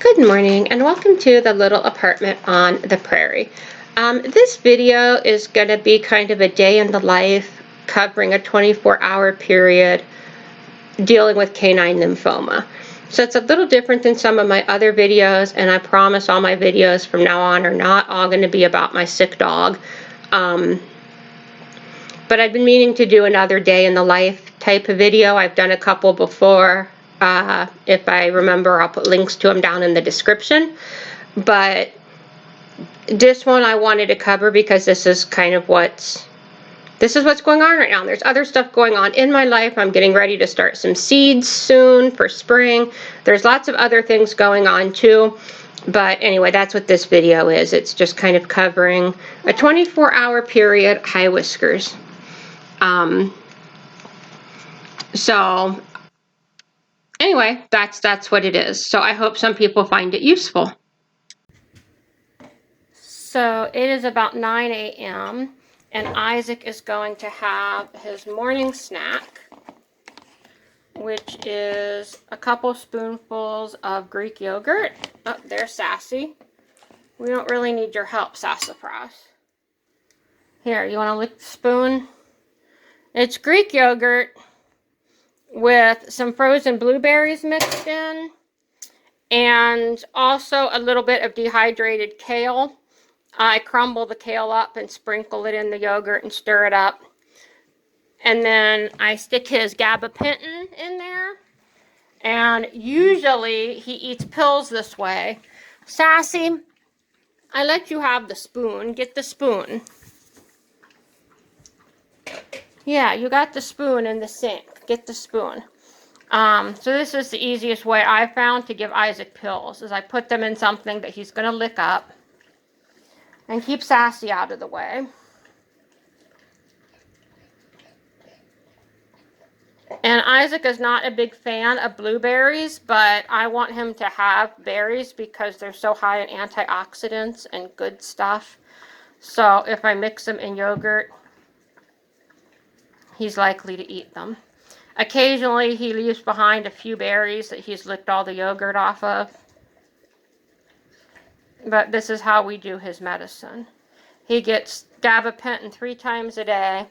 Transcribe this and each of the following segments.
Good morning and welcome to the little apartment on the prairie. This video is going to be kind of a day in the life covering a 24-hour period dealing with canine lymphoma. So it's a little different than some of my other videos, and I promise all my videos from now on are not all going to be about my sick dog. But I've been meaning to do another day in the life type of video. I've done a couple before. If I remember, I'll put links to them down in the description. But this one I wanted to cover because this is what's going on right now. There's other stuff going on in my life. I'm getting ready to start some seeds soon for spring. There's lots of other things going on too. But anyway, that's what this video is. It's just kind of covering a 24-hour period. Hi, Whiskers. So anyway, that's what it is. So I hope some people find it useful. So it is about 9 a.m. and Isaac is going to have his morning snack, which is a couple spoonfuls of Greek yogurt. Oh, there's Sassy. We don't really need your help, Sassafras. Here, you want to lick the spoon? It's Greek yogurt with some frozen blueberries mixed in, and also a little bit of dehydrated kale. I crumble the kale up and sprinkle it in the yogurt and stir it up. And then I stick his gabapentin in there. And usually he eats pills this way. Sassy, I let you have the spoon. Get the spoon. Yeah, you got the spoon in the sink. Get the spoon. So this is the easiest way I found to give Isaac pills, is I put them in something that he's going to lick up and keep Sassy out of the way. And Isaac is not a big fan of blueberries, but I want him to have berries because they're so high in antioxidants and good stuff. So if I mix them in yogurt, he's likely to eat them. Occasionally he leaves behind a few berries that he's licked all the yogurt off of. But this is how we do his medicine. He gets gabapentin 3 times a day,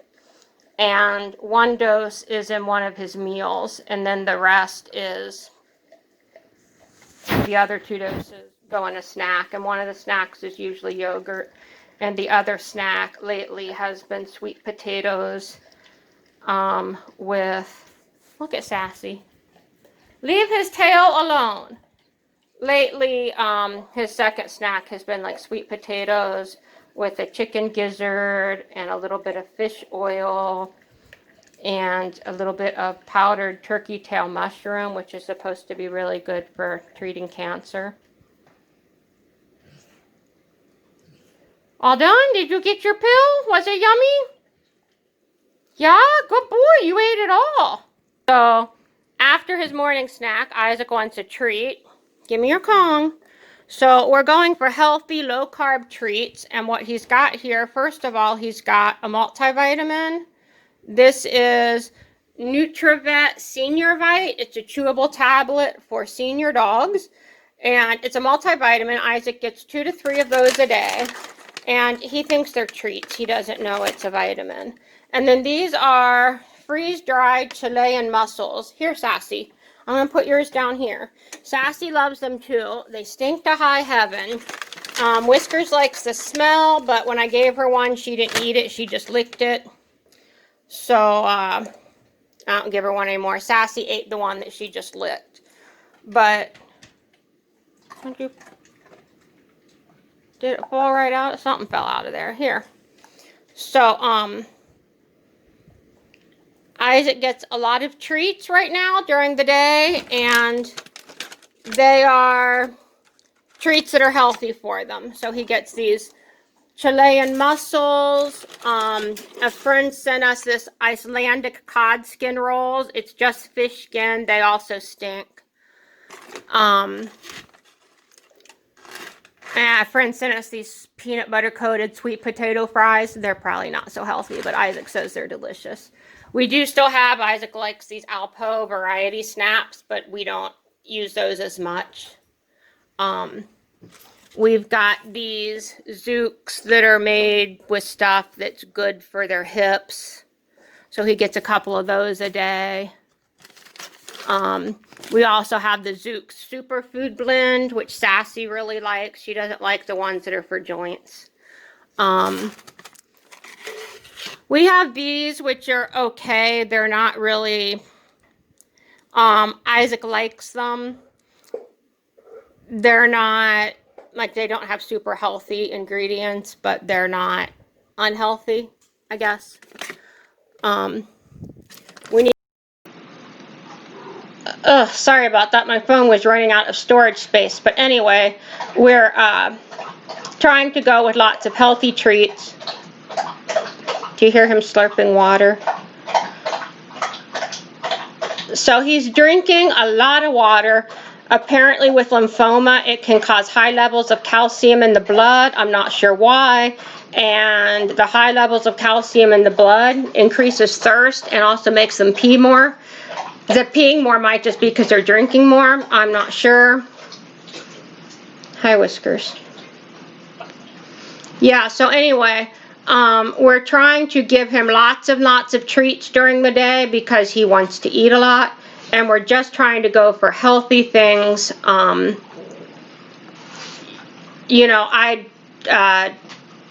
and 1 dose is in one of his meals, and then the rest is, the other 2 doses go in a snack, and one of the snacks is usually yogurt, and the other snack lately has been sweet potatoes with, look at Sassy, leave his tail alone. Lately, his second snack has been like sweet potatoes with a chicken gizzard and a little bit of fish oil and a little bit of powdered turkey tail mushroom, which is supposed to be really good for treating cancer. All done? Did you get your pill? Was it yummy? Yeah, good boy. You ate it all. So after his morning snack, Isaac wants a treat. Give me your Kong. So we're going for healthy, low-carb treats. And what he's got here, first of all, he's got a multivitamin. This is NutriVet Senior Vite. It's a chewable tablet for senior dogs. And it's a multivitamin. Isaac gets 2 to 3 of those a day. And he thinks they're treats. He doesn't know it's a vitamin. And then these are freeze-dried Chilean mussels. Here, Sassy. I'm going to put yours down here. Sassy loves them too. They stink to high heaven. Whiskers likes the smell, but when I gave her one, she didn't eat it. She just licked it. So, I don't give her one anymore. Sassy ate the one that she just licked. But, did it fall right out? Something fell out of there. Here. So, Isaac gets a lot of treats right now during the day, and they are treats that are healthy for them. So he gets these Chilean mussels. A friend sent us this Icelandic cod skin rolls. It's just fish skin. They also stink. And a friend sent us these peanut butter coated sweet potato fries. They're probably not so healthy, but Isaac says they're delicious. We do still have, Isaac likes these Alpo variety snaps, but we don't use those as much. We've got these Zooks that are made with stuff that's good for their hips. So he gets a couple of those a day. We also have the Zook Superfood Blend, which Sassy really likes. She doesn't like the ones that are for joints. We have these, which are okay. They're not really... Isaac likes them. They're not... Like, they don't have super healthy ingredients, but they're not unhealthy, I guess. We need... sorry about that. My phone was running out of storage space. But anyway, we're trying to go with lots of healthy treats. Do you hear him slurping water? So he's drinking a lot of water. Apparently with lymphoma, it can cause high levels of calcium in the blood. I'm not sure why. And the high levels of calcium in the blood increases thirst and also makes them pee more. The peeing more might just be because they're drinking more. I'm not sure. Hi, Whiskers. Yeah, so anyway, we're trying to give him lots of treats during the day because he wants to eat a lot. And we're just trying to go for healthy things. You know, I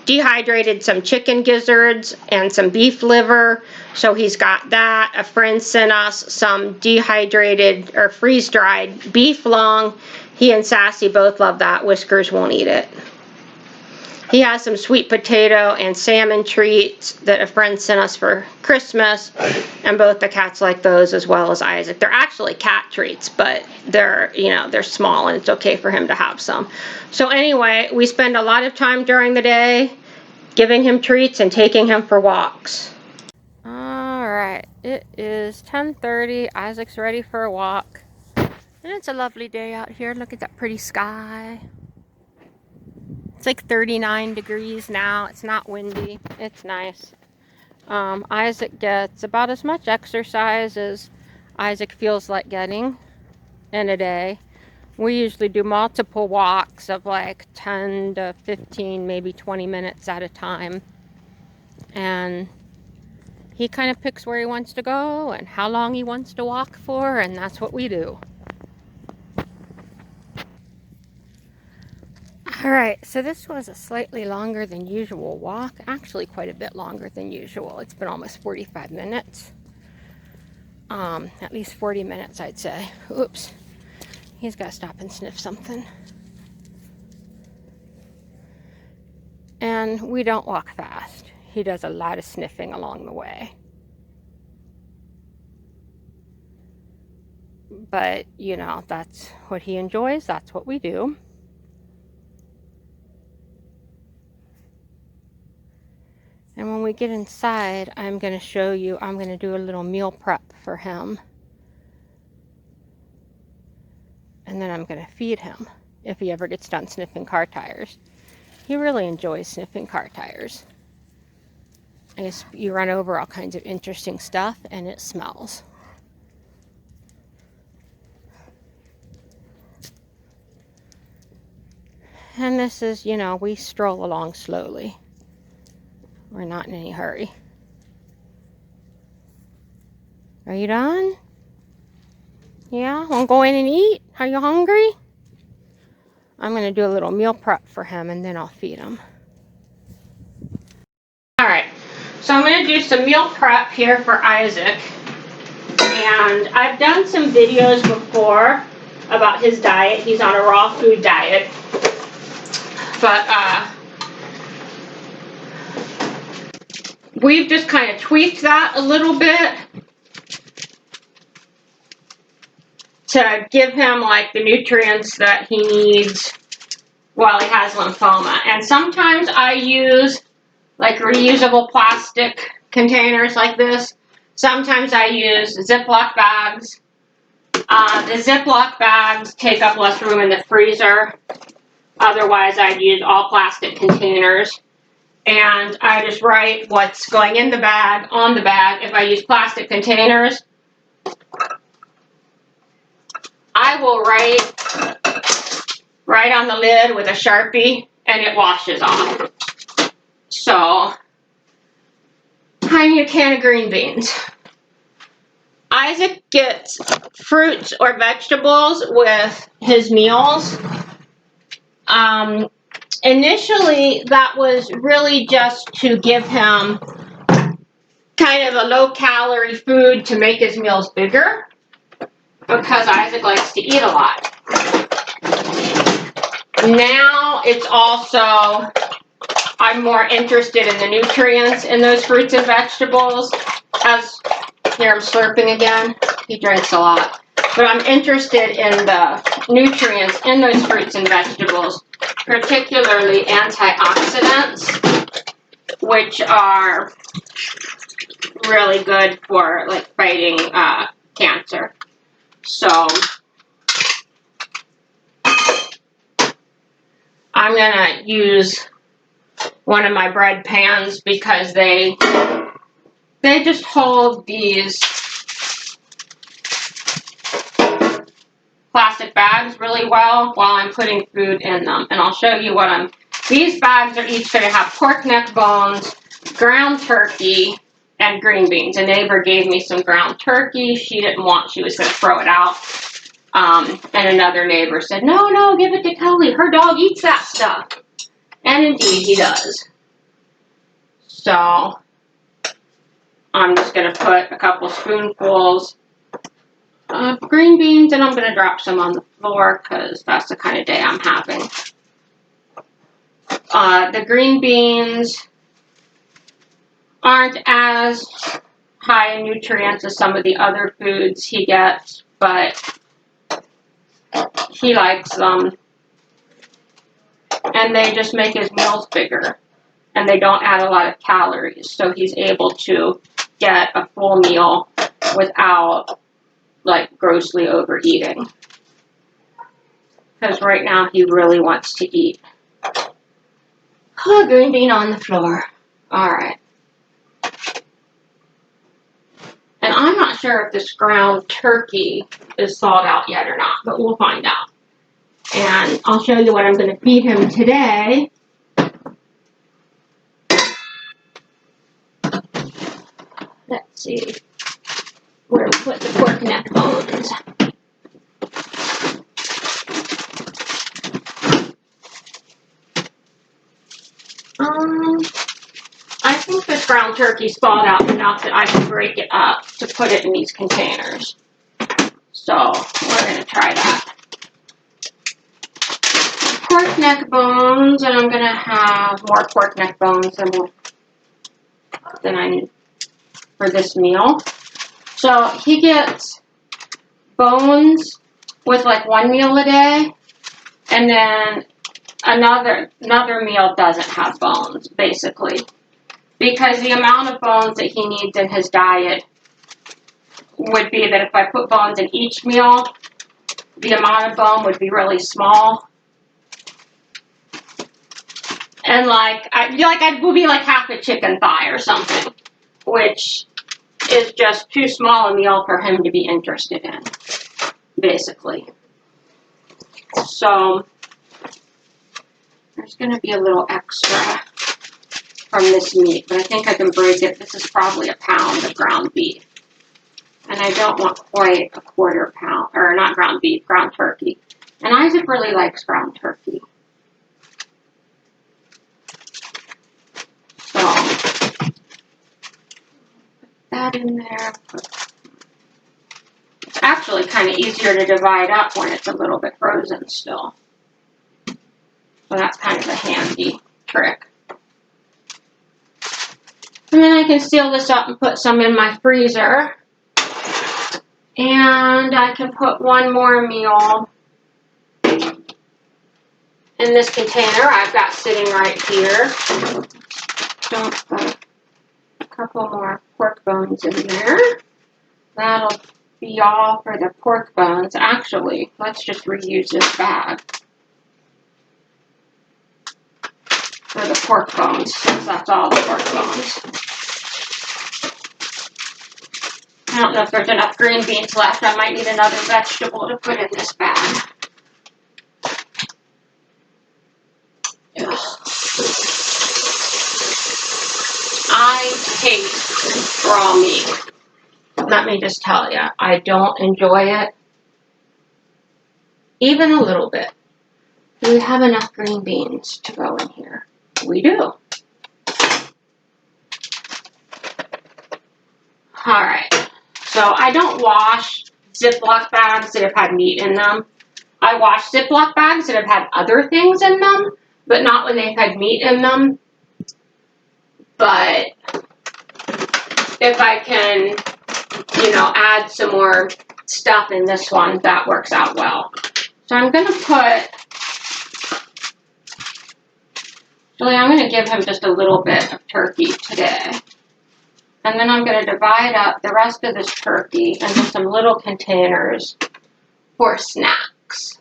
dehydrated some chicken gizzards and some beef liver. So he's got that. A friend sent us some dehydrated or freeze-dried beef lung. He and Sassy both love that. Whiskers won't eat it. He has some sweet potato and salmon treats that a friend sent us for Christmas, and both the cats like those as well as Isaac. They're actually cat treats, but they're, you know, they're small and it's okay for him to have some. So anyway, we spend a lot of time during the day giving him treats and taking him for walks. All right, it is 10:30. Isaac's ready for a walk. And it's a lovely day out here. Look at that pretty sky. It's like 39 degrees now. It's not windy. It's nice. Isaac gets about as much exercise as Isaac feels like getting in a day. We usually do multiple walks of like 10 to 15, maybe 20 minutes at a time. And he kind of picks where he wants to go and how long he wants to walk for, and that's what we do. Alright, so this was a slightly longer than usual walk. Actually, quite a bit longer than usual. It's been almost 45 minutes. At least 40 minutes, I'd say. Oops. He's got to stop and sniff something. And we don't walk fast. He does a lot of sniffing along the way. But, you know, that's what he enjoys. That's what we do. And when we get inside, I'm going to show you, I'm going to do a little meal prep for him. And then I'm going to feed him if he ever gets done sniffing car tires. He really enjoys sniffing car tires. I guess you run over all kinds of interesting stuff and it smells. And this is, you know, we stroll along slowly. We're not in any hurry. Are you done? Yeah? Want to go in and eat? Are you hungry? I'm going to do a little meal prep for him and then I'll feed him. Alright, so I'm going to do some meal prep here for Isaac. And I've done some videos before about his diet. He's on a raw food diet. But, we've just kind of tweaked that a little bit to give him like the nutrients that he needs while he has lymphoma. And sometimes I use like reusable plastic containers like this. Sometimes I use Ziploc bags. The Ziploc bags take up less room in the freezer. Otherwise, I'd use all plastic containers. And I just write what's going in the bag on the bag. If I use plastic containers, I will write right on the lid with a Sharpie and it washes off. So, I need a can of green beans. Isaac gets fruits or vegetables with his meals. Initially, that was really just to give him kind of a low-calorie food to make his meals bigger, because Isaac likes to eat a lot. Now it's also, I'm more interested in the nutrients in those fruits and vegetables. Here I'm slurping again. He drinks a lot. But I'm interested in the nutrients in those fruits and vegetables, particularly antioxidants, which are really good for like fighting cancer. So I'm gonna use one of my bread pans because they just hold these plastic bags really well while I'm putting food in them. And I'll show you what these bags are each going to have pork neck bones, ground turkey, and green beans. A neighbor gave me some ground turkey. She didn't want, she was going to throw it out. And another neighbor said, no, give it to Kelly. Her dog eats that stuff. And indeed he does. So I'm just going to put a couple spoonfuls of green beans, and I'm going to drop some on the floor because that's the kind of day I'm having. The green beans aren't as high in nutrients as some of the other foods he gets, but he likes them. And they just make his meals bigger. And they don't add a lot of calories, so he's able to get a full meal without like grossly overeating. Because right now he really wants to eat. Oh, green bean on the floor. Alright. And I'm not sure if this ground turkey is thawed out yet or not, but we'll find out. And I'll show you what I'm going to feed him today. Let's see where to put the pork neck bones. I think this ground turkey's thawed out enough that I can break it up to put it in these containers. So we're going to try that. Pork neck bones, and I'm going to have more pork neck bones than I need for this meal. So he gets bones with like one meal a day, and then another meal doesn't have bones, basically. Because the amount of bones that he needs in his diet would be that if I put bones in each meal, the amount of bone would be really small. And it would be like half a chicken thigh or something, which is just too small a meal for him to be interested in, basically. So there's going to be a little extra from this meat, but I think I can break it. This is probably a pound of ground beef. And I don't want quite a quarter pound, or not ground beef, ground turkey. And Isaac really likes ground turkey. So, put that in there. It's actually kind of easier to divide up when it's a little bit frozen still. So that's kind of a handy trick. And then I can seal this up and put some in my freezer. And I can put one more meal in this container I've got sitting right here. Don't put a couple more pork bones in there. That'll be all for the pork bones. Actually, let's just reuse this bag for the pork bones, since that's all the pork bones. I don't know if there's enough green beans left. I might need another vegetable to put in this bag. raw meat. Let me just tell you, I don't enjoy it. Even a little bit. Do we have enough green beans to go in here? We do. Alright. So I don't wash Ziploc bags that have had meat in them. I wash Ziploc bags that have had other things in them, but not when they've had meat in them. But if I can, add some more stuff in this one, that works out well. So I'm going to give him just a little bit of turkey today. And then I'm going to divide up the rest of this turkey into some little containers for snacks.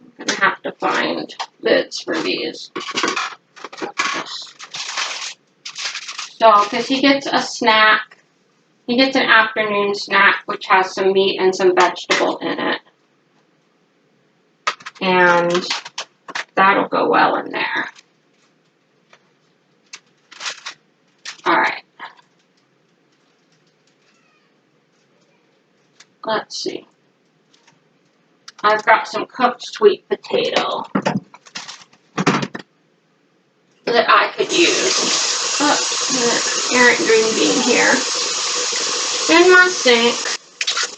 I'm going to have to find lids for these. So, because he gets a snack, he gets an afternoon snack which has some meat and some vegetable in it. And that'll go well in there. Alright. Let's see. I've got some cooked sweet potato that I could use. Errant green bean here. In my sink.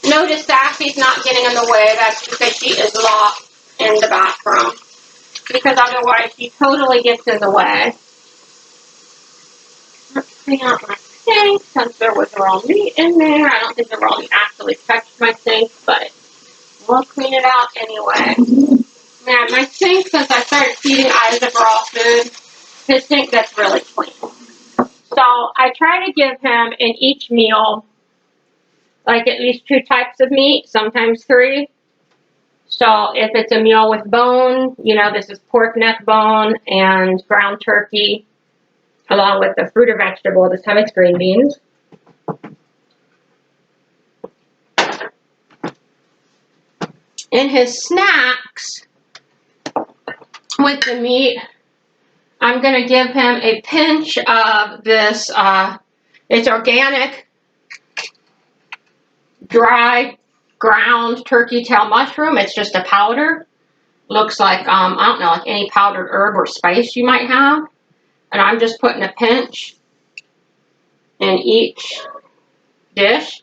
Notice Sassy's not getting in the way. That's because she is locked in the bathroom. Because otherwise she totally gets in the way. Let's clean out my sink since there was raw meat in there. I don't think the raw meat actually touched my sink, but we'll clean it out anyway. Yeah, my sink, since I started feeding Isaac raw food, his sink gets really clean. So I try to give him in each meal, like at least 2 types of meat, sometimes 3. So if it's a meal with bone, this is pork neck bone and ground turkey, along with the fruit or vegetable. This time it's green beans. In his snacks, with the meat, I'm going to give him a pinch of this, it's organic, dry, ground turkey tail mushroom. It's just a powder. Looks like, I don't know, like any powdered herb or spice you might have. And I'm just putting a pinch in each dish.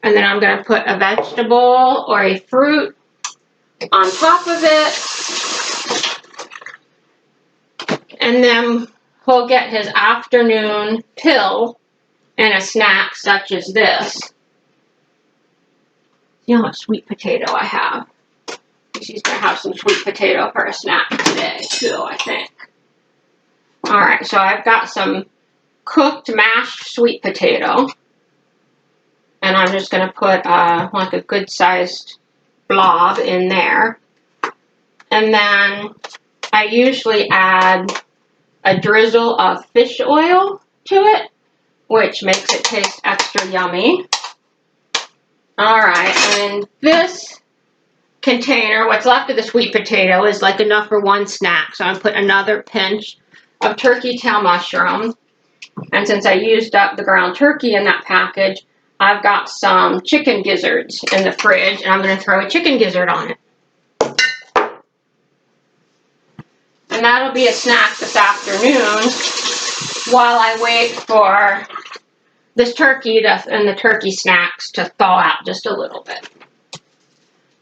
And then I'm going to put a vegetable or a fruit on top of it. And then he'll get his afternoon pill and a snack such as this. See how much sweet potato I have. She's going to have some sweet potato for a snack today too, I think. Alright, so I've got some cooked mashed sweet potato. And I'm just going to put like a good sized blob in there. And then I usually add a drizzle of fish oil to it, which makes it taste extra yummy. Alright, and this container, what's left of the sweet potato, is like enough for 1 snack. So I'm going to put another pinch of turkey tail mushroom. And since I used up the ground turkey in that package, I've got some chicken gizzards in the fridge, and I'm going to throw a chicken gizzard on it. And that'll be a snack this afternoon while I wait for this turkey and the turkey snacks to thaw out just a little bit.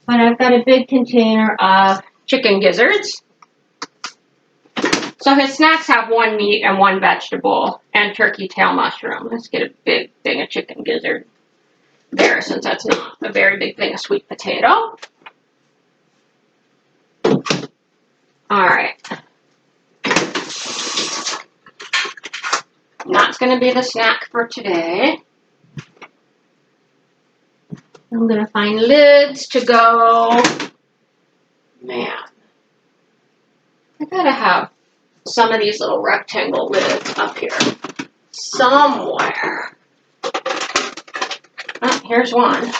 But I've got a big container of chicken gizzards. So his snacks have 1 meat and 1 vegetable and turkey tail mushroom. Let's get a big thing of chicken gizzard there, since that's not a very big thing of sweet potato. Alright. That's going to be the snack for today. I'm going to find lids to go. Man. I gotta have some of these little rectangle lids up here somewhere. Oh, here's one.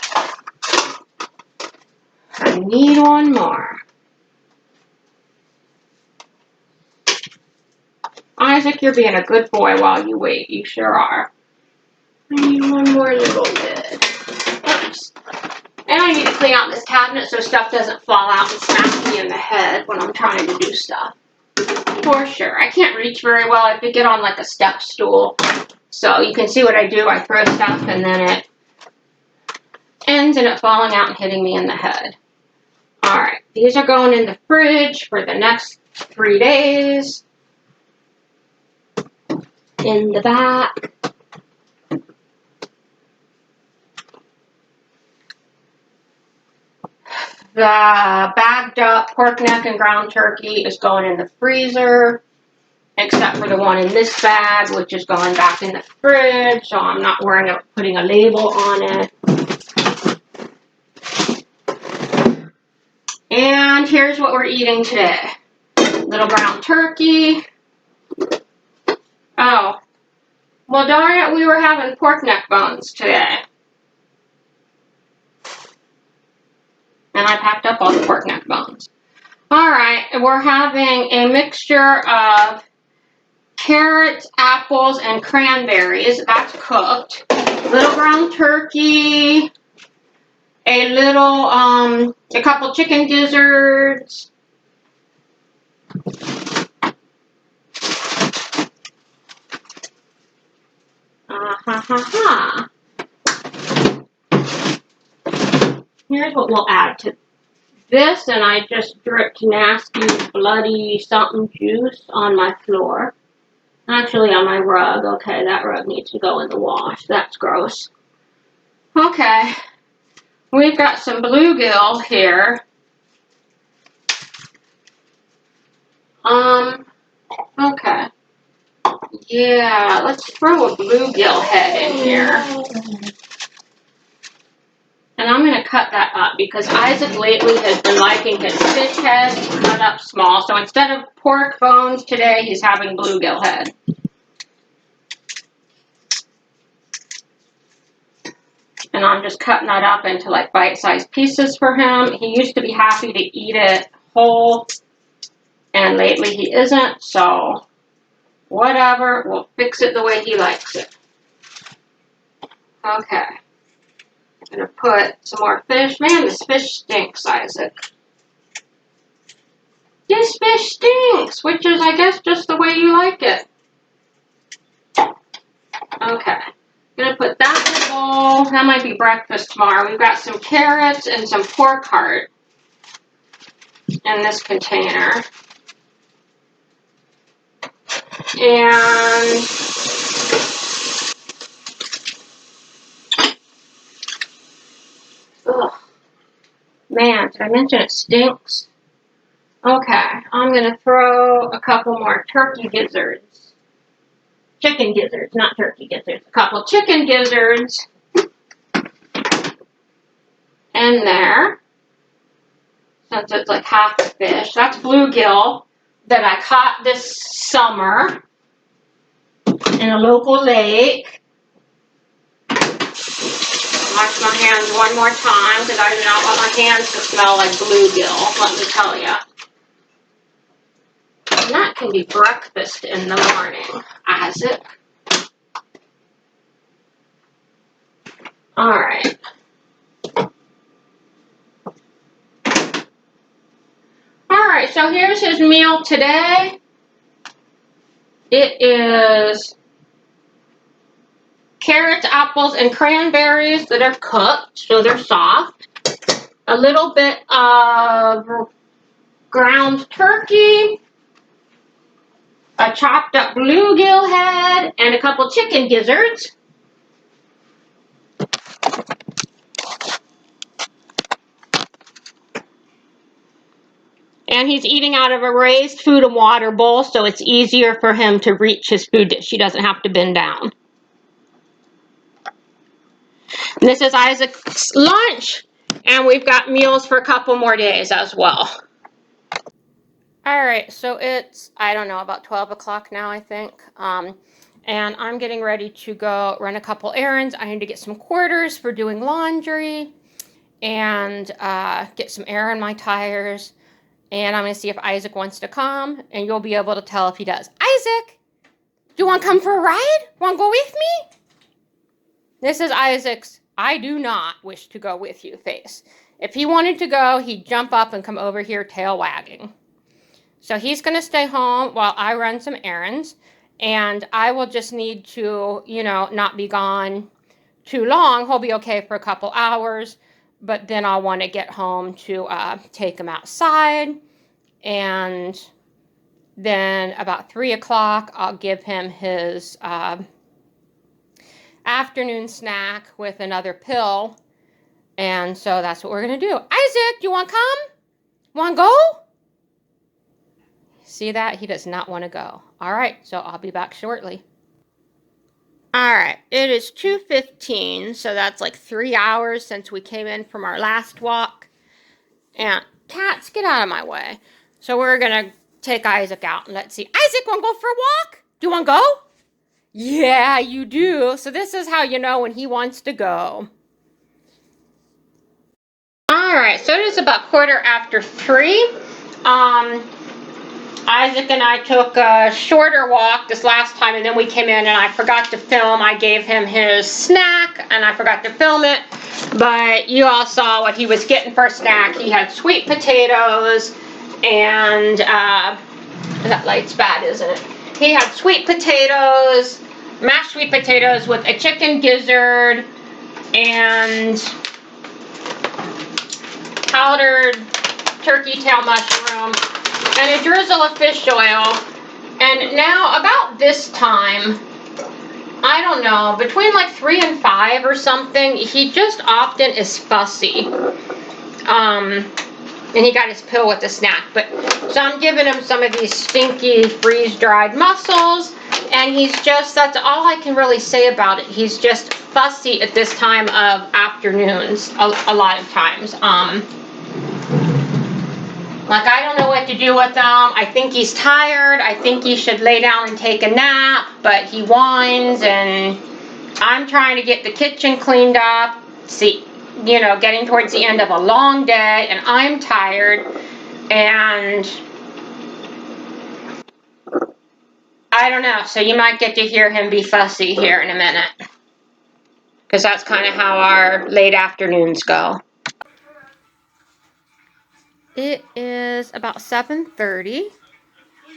I need 1 more. I Isaac, you're being a good boy while you wait. You sure are. I need one more little lid. Oops. And I need to clean out this cabinet so stuff doesn't fall out and smack me in the head when I'm trying to do stuff. For sure. I can't reach very well. I have to get on like a step stool. So you can see what I do. I throw stuff and then it ends in it falling out and hitting me in the head. Alright, these are going in the fridge for the next 3 days. In the back. The bagged up pork neck and ground turkey is going in the freezer, except for the one in this bag, which is going back in the fridge, so I'm not worrying about putting a label on it. And here's what we're eating today. Little ground turkey. Oh, well darn it, we were having pork neck bones today. And I packed up all the pork neck bones. Alright, we're having a mixture of carrots, apples, and cranberries. That's cooked. Little ground turkey. A couple chicken gizzards. Here's what we'll add to this, and I just dripped nasty, bloody something juice on my floor. Actually, on my rug. Okay, that rug needs to go in the wash. That's gross. Okay, we've got some bluegill here. Okay. Yeah, let's throw a bluegill head in here. And I'm going to cut that up because Isaac lately has been liking his fish head cut up small. So instead of pork bones today, he's having bluegill head. And I'm just cutting that up into like bite-sized pieces for him. He used to be happy to eat it whole, and lately he isn't. So whatever, we'll fix it the way he likes it. Okay. I'm going to put some more fish. Man, this fish stinks, Isaac. This fish stinks, which is, I guess, just the way you like it. Okay. I'm going to put that in a bowl. That might be breakfast tomorrow. We've got some carrots and some pork heart in this container. And ugh. Man, did I mention it stinks? Okay, I'm going to throw a couple more turkey gizzards. Chicken gizzards, not turkey gizzards. A couple chicken gizzards in there. Since it's like half a fish. That's bluegill that I caught this summer in a local lake. Wash my hands one more time because I do not want my hands to smell like bluegill, let me tell you. And that can be breakfast in the morning, Isaac. Alright. Alright, so here's his meal today. It is carrots, apples, and cranberries that are cooked, so they're soft. A little bit of ground turkey, a chopped up bluegill head, and a couple chicken gizzards. And he's eating out of a raised food and water bowl, so it's easier for him to reach his food dish. He doesn't have to bend down. And this is Isaac's lunch, and we've got meals for a couple more days as well. Alright, so it's, I don't know, about 12 o'clock now, I think. And I'm getting ready to go run a couple errands. I need to get some quarters for doing laundry and get some air in my tires. And I'm going to see if Isaac wants to come, and you'll be able to tell if he does. Isaac! you want to come for a ride? Want to go with me? This is Isaac's I do not wish to go with you face. If he wanted to go, he'd jump up and come over here tail wagging. So he's going to stay home while I run some errands. And I will just need to, not be gone too long. He'll be okay for a couple hours. But then I'll want to get home to take him outside. And then about 3 o'clock, I'll give him his afternoon snack with another pill. And so that's what we're going to do. Isaac, you want to come? Want to go? See that? He does not want to go. All right, so I'll be back shortly. All right, it is 2:15, so that's like 3 hours since we came in from our last walk. And cats, get out of my way. So we're going to take Isaac out and let's see. Isaac, want to go for a walk? Do you want to go? Yeah, you do. So this is how you know when he wants to go. All right, so it is about 3:15. Isaac and I took a shorter walk this last time, and then we came in and I forgot to film. I gave him his snack and I forgot to film it, but you all saw what he was getting for a snack. He had sweet potatoes and that light's bad, isn't it? He had sweet potatoes, mashed sweet potatoes with a chicken gizzard and powdered turkey tail mushroom and a drizzle of fish oil. And now about this time, I don't know, between like 3 and 5 or something, he just often is fussy. And he got his pill with the snack. But so I'm giving him some of these stinky freeze-dried mussels, and he's just, that's all I can really say about it. He's just fussy at this time of afternoons a lot of times. Like, I don't know what to do with him. I think he's tired. I think he should lay down and take a nap, but he whines, and I'm trying to get the kitchen cleaned up. See, getting towards the end of a long day, and I'm tired, and I don't know. So you might get to hear him be fussy here in a minute, because that's kind of how our late afternoons go. It is about 7:30,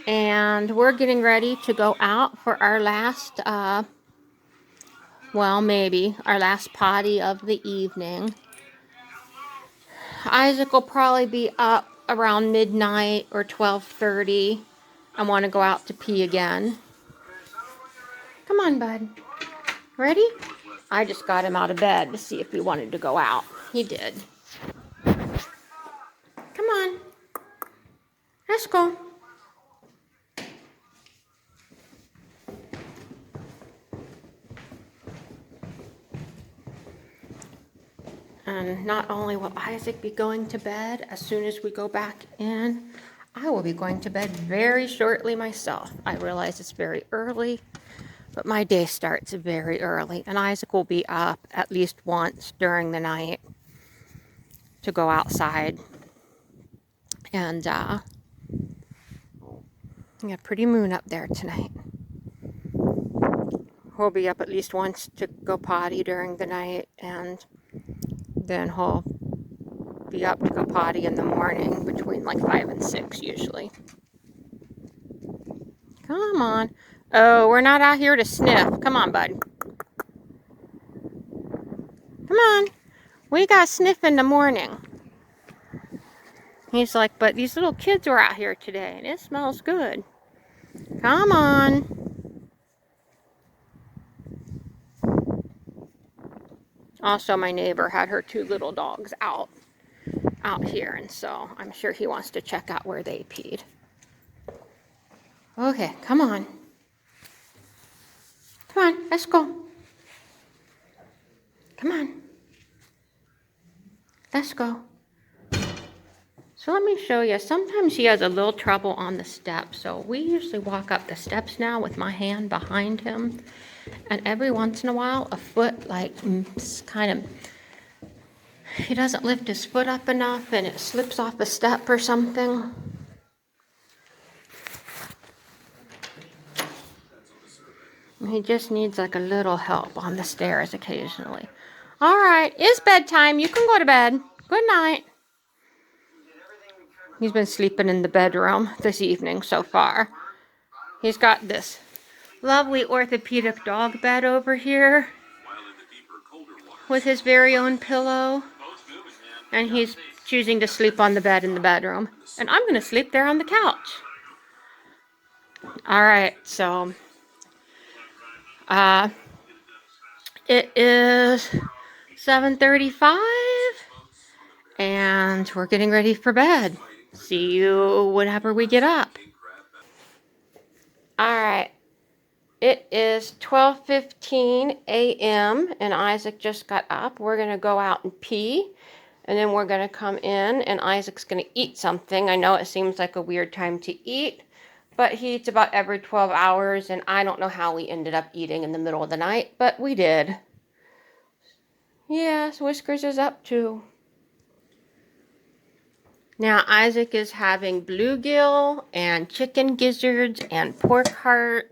and we're getting ready to go out for our last, maybe our last potty of the evening. Isaac will probably be up around midnight or 12:30. I want to go out to pee again. Come on, bud. Ready? I just got him out of bed to see if he wanted to go out. He did. Come on. Let's go. And not only will Isaac be going to bed as soon as we go back in, I will be going to bed very shortly myself. I realize it's very early, but my day starts very early. And Isaac will be up at least once during the night to go outside. And we got a pretty moon up there tonight. He'll be up at least once to go potty during the night, and then he'll be up to go potty in the morning between like 5 and 6 usually. Come on. Oh, we're not out here to sniff. Come on, bud. Come on. We got sniff in the morning. He's like, but these little kids were out here today and it smells good. Come on. Also, my neighbor had her 2 little dogs out here, and so I'm sure he wants to check out where they peed. Okay, come on. Come on, let's go. Come on. Let's go. So let me show you. Sometimes he has a little trouble on the steps, so we usually walk up the steps now with my hand behind him. And every once in a while, a foot, like, kind of, he doesn't lift his foot up enough and it slips off a step or something. He just needs like a little help on the stairs occasionally. All right, it's bedtime. You can go to bed. Good night. He's been sleeping in the bedroom this evening so far. He's got this lovely orthopedic dog bed over here with his very own pillow. And he's choosing to sleep on the bed in the bedroom. And I'm going to sleep there on the couch. All right, so it is 7:35 and we're getting ready for bed. See you whenever we get up. All right. It is 12:15 a.m. and Isaac just got up. We're going to go out and pee, and then we're going to come in and Isaac's going to eat something. I know it seems like a weird time to eat, but he eats about every 12 hours, and I don't know how we ended up eating in the middle of the night, but we did. Yes, Whiskers is up too. Now Isaac is having bluegill and chicken gizzards and pork heart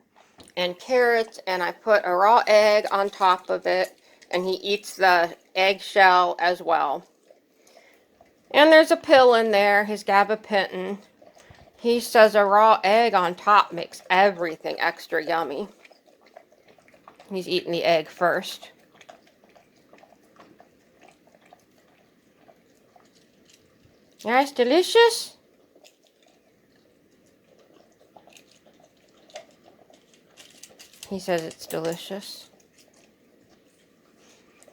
and carrots, and I put a raw egg on top of it, and he eats the eggshell as well. And there's a pill in there, his gabapentin. He says a raw egg on top makes everything extra yummy. He's eating the egg first. Yeah, it's delicious. He says it's delicious.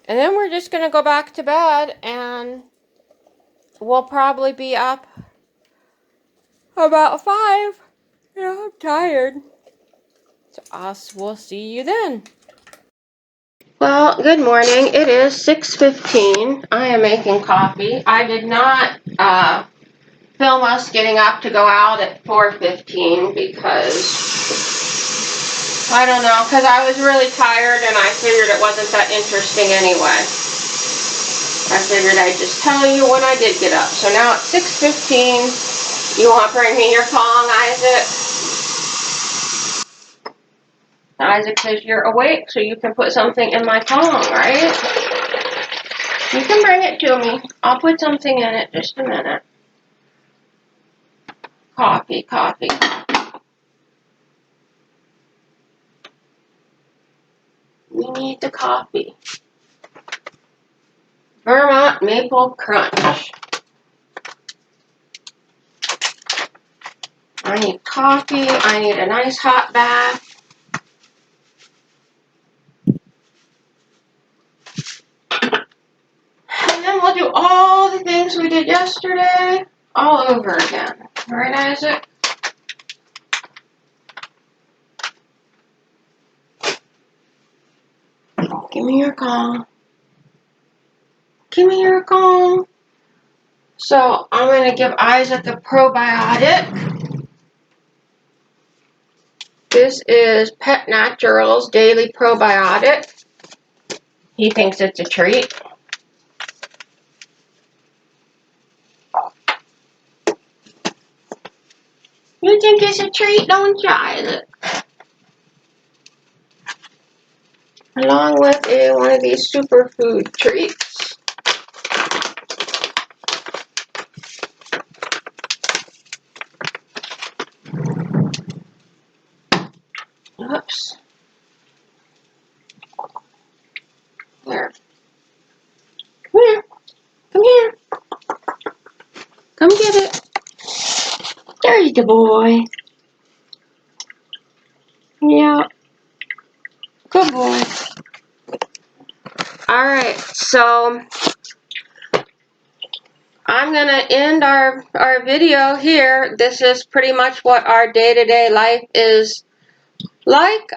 And then we're just going to go back to bed, and we'll probably be up about 5. Yeah, I'm tired. So we'll see you then. Well, good morning. It is 6:15. I am making coffee. I did not film us getting up to go out at 4:15 because I don't know, because I was really tired and I figured it wasn't that interesting anyway. I figured I'd just tell you when I did get up. So now it's 6:15. You want to bring me your Kong, Isaac? Isaac says you're awake, so you can put something in my Kong, right? You can bring it to me. I'll put something in it. Just a minute. Coffee, coffee. We need the coffee. Vermont Maple Crunch. I need coffee. I need a nice hot bath. And then we'll do all the things we did yesterday all over again. Right, Isaac? Give me your call. Give me your call. So I'm going to give Isaac a probiotic. This is Pet Naturals Daily Probiotic. He thinks it's a treat. You think it's a treat, don't you, Isaac? Along with one of these superfood treats. Oops. Here. Come here. Come here. Come get it. There's the boy. Yeah. Good boy. Alright, so I'm going to end our video here. This is pretty much what our day-to-day life is like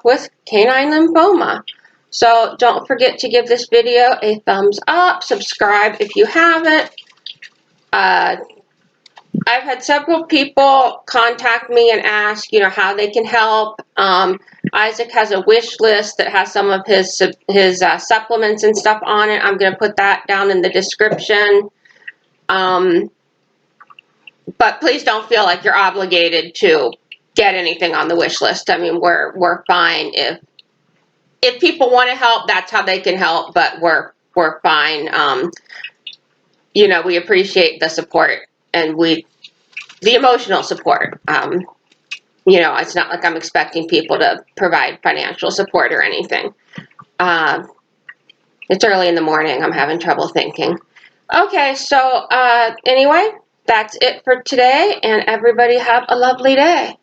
with canine lymphoma. So don't forget to give this video a thumbs up. Subscribe if you haven't. I've had several people contact me and ask, how they can help. Isaac has a wish list that has some of his supplements and stuff on it. I'm going to put that down in the description. But please don't feel like you're obligated to get anything on the wish list. I mean, we're fine if people want to help, that's how they can help, but we're fine. You know, we appreciate the support and the emotional support. You know, it's not like I'm expecting people to provide financial support or anything. It's early in the morning. I'm having trouble thinking. Okay, so anyway, that's it for today, and everybody have a lovely day.